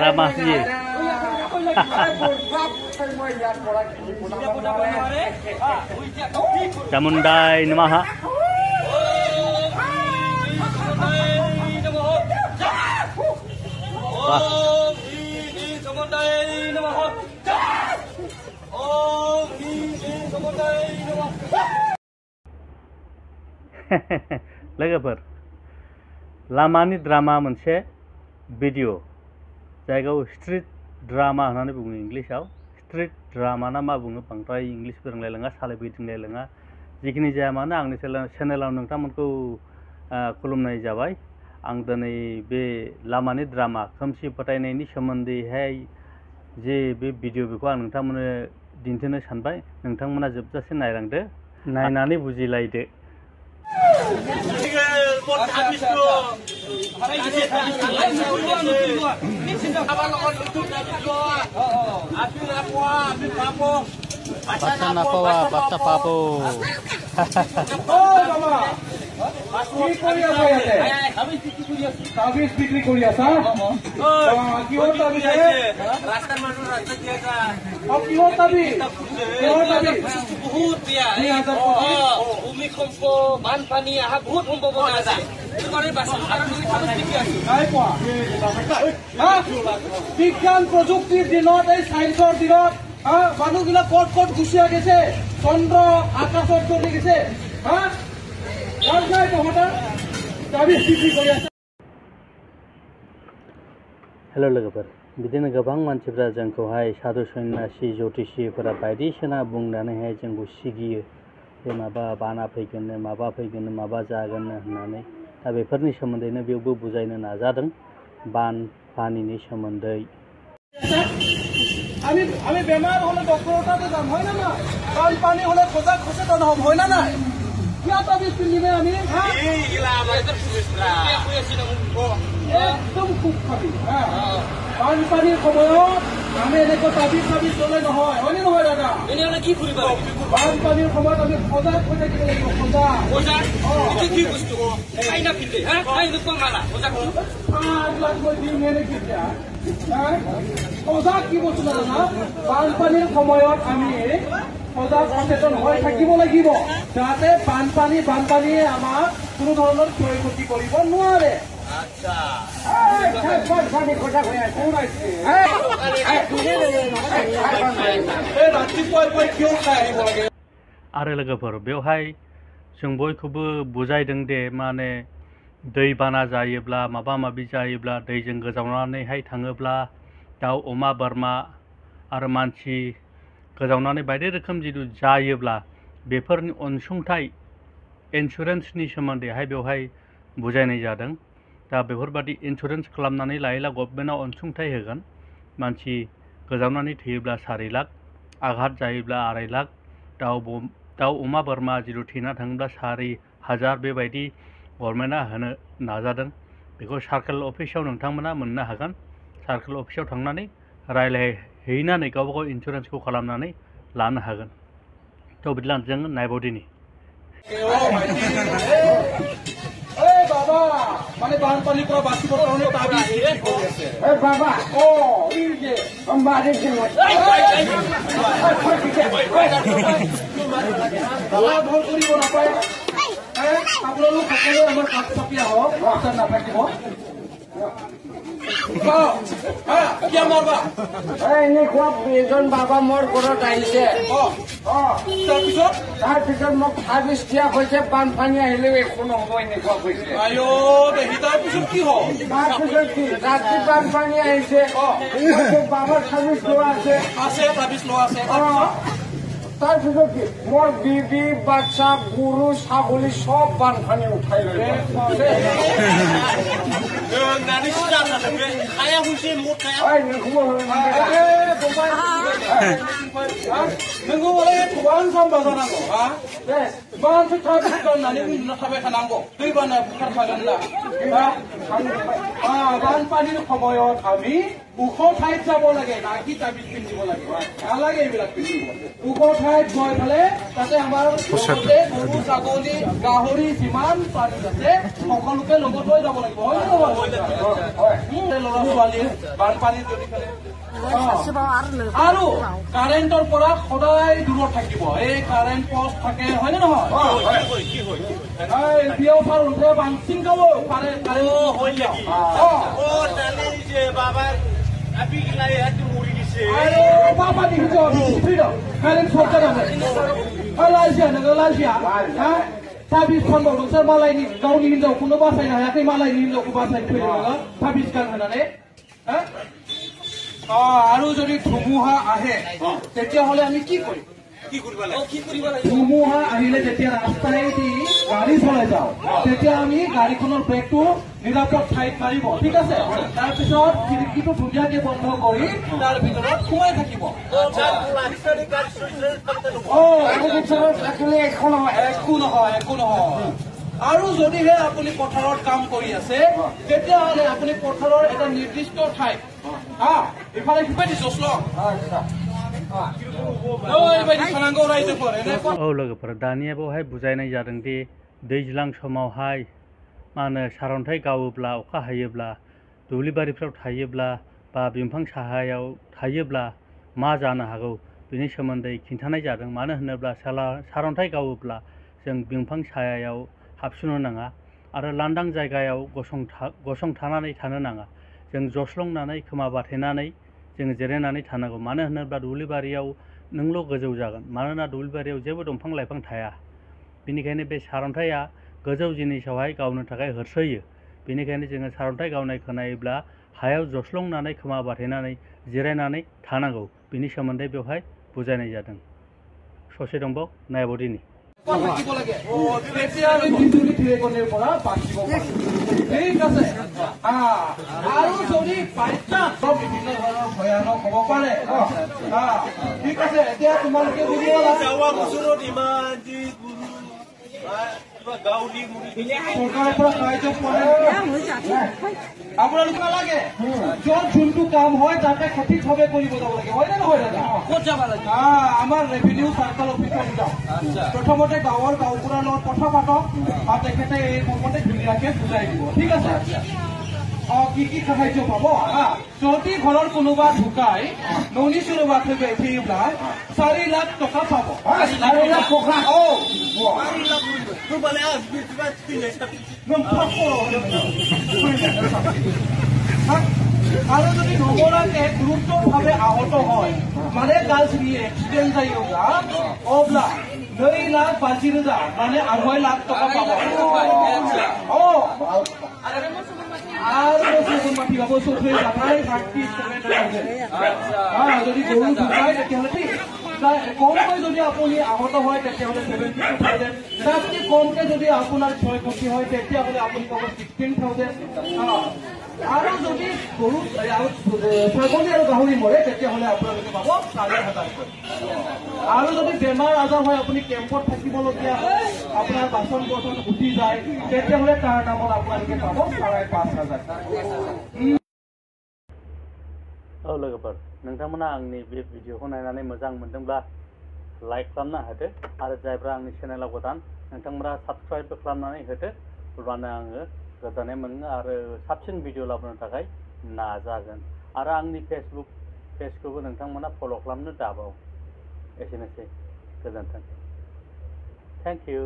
drama sih. Chamundai Namaha. Wah. लोगोफोर लामानि drama मोनसे भिडिअ जायगायाव स्ट्रीट ड्रामा होननानै बुङो इंलिशआव स्ट्रीट ड्रामा ना मा बुङो बांद्राय इंलिश फोरोंलायलाङा सालायबोदिंलायलाङा जिखिनि जाया मानो आंनि चेनेलाव नोंथांमोनखौ खुलुमनाय जाबाय आं दिनै बे लामानि ड्रामा खोमसि फोथायनायनि सोमोन्दैहाय जे बे भिडिअ बेखौ आं नोंथांमोननो दिन्थिनो सानबाय नोंथांमोना जोबजासे नायलांदो नायनानै बुजिलायदो Baca napawa, baca papo. Habis bikin kuliah sah? Kiwat habis ya? Rasta masuk rasta tiaga. Oh kiwat habis? Kiwat habis? Buhut dia. Umi kompo ban pani ah buhut kompo bonasa. Kemarin bahasa harus dikit. Naik wah. Bikin produktif di not, science di not. মানুষগুলা কট কট গুছিয়া গেছে চন্দ্র আকাশত চলে গেছে hello' लोगोफोर बिदिनो गोबां मानसिफ्रा जोंखौहाय साधु सन्यासि ज्योतिषिफोरा बायदिसिना बुंनानैहाय जोंखौ सिगियो जे माबा बाना फैगोननो माबा फैगोननो माबा जागोननो होननानै दा बेफोरनि सोमोन्दैनो बेयावबो बुजायनो नाजादों बान पानिनि सोमोन्दै আমি বেমাৰ হলে ডক্টৰৰ তাতে যাম হয় না নাই বানপানী হলে খোজা খচেতন হম হয় না নাই কিয় তাবিজ পিন্ধিমে আমি একদম খুব খাবি বানপানীৰ সময়ত আমি এনেকৈ তাবিজ তাবিজ ললে নহয় হয়নে নহয় দাদা এনেহলে কি ফুৰিব বানপানীৰ সময়ত আমি সজাগ হৈ থাকিব লাগিব সজাগ কি বস্তু আইনা পিন্ধে আইনা মালা সজাগ মই দিম এনেকে সজাগ কি বস্তু জানা বানপানীৰ সময়ত আমি সজাগ সচেতন হৈ থাকিব লাগিব যাতে বানপানীয়ে আমাক কোনো ধৰণৰ ক্ষয়ক্ষতি কৰিব নোৱাৰে आरो लोगोफोर बेवहाय जों बयखौबो बुजायदों दे माने दै बाना जायोब्ला माबा माबि जायोब्ला दैजों गोजावनानैहाय थाङोब्ला दाउ अमा बोरमा आरो मानसि गोजावनानै बायदि रोखोम जिथु जायोब्ला बेफोरनि अनसुंथाइ इन्सुरेन्सनि सोमोन्दैहाय बेवहाय बुजायनाय जादों दा बेफोरबादि इन्सुरेन्स खालामनानै लायोब्ला गभर्नमेन्टआ अनसुंथाइ होगोन मानसि गोजावनानै थैयोब्ला 4 लाख आघात जायोब्ला 2.5 लाख दाउ अमा बोरमा जिथु थैना थाङोब्ला 4,000 बेबायदि गभर्नमेन्टआ होनो नाजादों बेखौ सार्केल अफिसाव नोंथांमोना मोननो हागोन सार्केल अफिसाव थांनानै रायलायहैनानै गावबा गाव इन्सुरेन्सखौ खालामनानै लानो हागोन थ' बिदिब्ला जों नायबावदिनि বাবা মানে বানপানীৰ পৰা বাচিবৰ কাৰণে তাবিজ কৰি আছে বাবা ই যে মাৰে যে ভুল কৰিব নাপায় আপোনালোক সকলোৱে আমাৰ কাষ চাপিয়া হওক ৰক্ষা নাথাকিব বাবা মোৰ ঘৰত আহিছে তাৰপিছত মোক সাবিজ দিয়া হৈছে বানপানী আহিলেও একো নহব এনেকুৱা কৈছে তাৰপিছত কি হ'ল তাৰপিছত কি ৰাতি বানপানী আহিছে বাবাৰ সাবিজ লোৱা আছে সাবিজ লোৱা আছে তাৰপিছত কি মোৰ বিবি বাচ্চা গৰু ছাগলী সব বানপানী উঠাই লৈ नोंगौ मालाय गोबां जाम्बा जानांगौ बांसो थाबिज गाननानै उन्दुना थाबाय थानांगौ दैबाना बुखारखागोन ना बानपानीर সময়ত আমি ওখ ঠাইত যাব লাগে নাকি তাবিজ পিন্ধিব লাগে নালাগে এইবিলাক পিন্ধিব ওখ ঠাইত গৈ পেলে তাতে আমাৰ লগতে গৰু ছাগলী গাহৰি যিমান প্ৰাণী আছে সকলোকে লগত লৈ যাব লাগিব হয় নে নহয় ল'ৰা ছোৱালীয়ে বানপানীত যদি খেলে আৰু কাৰেণ্টৰ পৰা সদায় দূৰত থাকিব এই কাৰেণ্ট পষ্ট থাকে হয় নে নহয় বিয়াৰ উঠে বাঞ্চিং গাব পাৰে बाबा दिखो फ्रीडम कारेन्ट सर्ट जादों लाजिया नोङो लाजिया ताबिज फानबाव नोंसोर मालायनि गावनि हिनजावखौनो बासायनो हायाखै मालायनि हिनजावखौ बासायनो फैयो नोङो ताबिज गानहोनानै আৰু যদি ধুমুহা আহে তেতিয়াহ'লে আমি কি কৰিম ধুমুহা আহিলে যেতিয়া ৰাস্তাইদি গাড়ী চলাই যাওঁ তেতিয়া আমি গাড়ীখনৰ ব্ৰেকটো নিৰাপদ ঠাইত মাৰিব ঠিক আছে তাৰপিছত খিৰিকীটো ধুনীয়াকে বন্ধ কৰি তাৰ ভিতৰত সোমাই থাকিব একো নহয় আৰু যদিহে আপুনি পথাৰত কাম কৰি আছে তেতিয়াহ'লে আপুনি পথাৰৰ এটা নিৰ্দিষ্ট ঠাইত ইফালে সিফালে দিছো औ लोगोफोर दानिया बेवहाय बुजायनाय जादों दि दैज्लां समावहाय मा होनो सारन्थाइ गावोब्ला अखा हायोब्ला दुब्लिबारिफ्राव थायोब्ला बा बिफां साहायाव थायोब्ला मा जानो हागौ बेनि सोमोन्दै खिन्थानाय जादों मानो होनोब्ला सारन्थाइ गावोब्ला जों बिफां सायायाव हाबसोनो नाङा आरो लांदां जायगायाव गसंथानानै थानो नाङा जों जस्लंनानै खोमा बाथेनानै जों जिरायनानै थानांगौ मानो होनोब्ला दुब्लिबारियाव नोंल' गोजौ जागोन मानोना दुब्लिबारियाव जेबो दंफां लाइफां थाया बेनिखायनो बे सारन्थाइया गोजौ जिनिसावहाय गावनो थाखाय होसोयो बेनिखायनो जोङो सारन्थाइ गावनाय खोनायोब्ला हायाव जस्लंनानै खोमा बाथेनानै जिरायनानै थानांगौ बिनि सोमोन्दै बेवहाय बुजायनाय जादों ससे दंबाव नायबावदिनि বিজুলী ঢেৰেকনিৰ পৰা বাচিব পাৰি ঠিক আছে আৰু যদি বিভিন্ন ধৰণৰ ভয়ানক হ'ব পাৰে ঠিক আছে এতিয়া তোমালোকে চৰকাৰৰ পৰা সাহায্য পোৱা আপোনালোক নালাগে য'ত যোনটো কাম হয় তাতে সঠিকভাৱে কৰিব যাব লাগে হয় নে নহয় দাদা ক'ত যাব লাগে আমাৰ ৰেভিনিউ চাৰ্কল অফিচত যাওঁ প্ৰথমতে গাঁৱৰ গাঁওবুঢ়াৰ লগত কথা পাতক আৰু তেখেতে এই মৰ্মতে ধুনীয়াকে বুজাই দিব ঠিক আছে কি কি সাহায্য পাব যদি ঘৰৰ কোনোবা ঢুকাই ননী চুৰবা থৈ উঠিবা 4 লাখ টকা পাব 4 লাখ টকা আৰু যদি নগৰাকে গুৰুত্বভাৱে আহত হয় মানে গাছনি এক্সিডেন্ট जायोब्ला अब्ला 2 लाख 50,000 মানে 2.5 লাখ টকা পাব আৰু বছৰ মাটি বছৰ থৈ যাবাই 37,000 যদি গৰু ঢুকায় তেতিয়াহ'লে ঠিক কমকৈ যদি আপুনি আহত হয় তেতিয়াহ'লে 72,000 তাতকৈ কমকৈ যদি আপোনাৰ ক্ষয় ক্ষতি হয় তেতিয়াহ'লে আপুনি পাব 16,000 আৰু যদি গৰু ছাগলী আৰু গাহৰি মৰে তেতিয়াহ'লে আপোনালোকে পাব 4,000 আৰু যদি বেমাৰ আজাৰ হয় আপুনি কেম্পত থাকিবলগীয়া হয় আপোনাৰ বাচন বৰ্তন উঠি যায় তেতিয়াহ'লে তাৰ নামত আপোনালোকে পাব 5,500 औ लोगोफोर नोंथांमोना आंनि बे भिडिअखौ नायनानै मोजां मोनदोंब्ला लाइक खालामना होदो आरो जायफ्रा आंनि चेनेलाव गोदान नोंथांमोना साबस्क्राइबबो खालामनानै होदो अब्लानो आङो गोजोननाय मोनो आरो साबसिन भिडिअ लाबोनो थाखाय नाजागोन आरो आंनि फेसबुक पेजखौबो नोंथांमोना फल' खालामनो दाबाव एसेनोसै गोजोन्थों थेंक इउ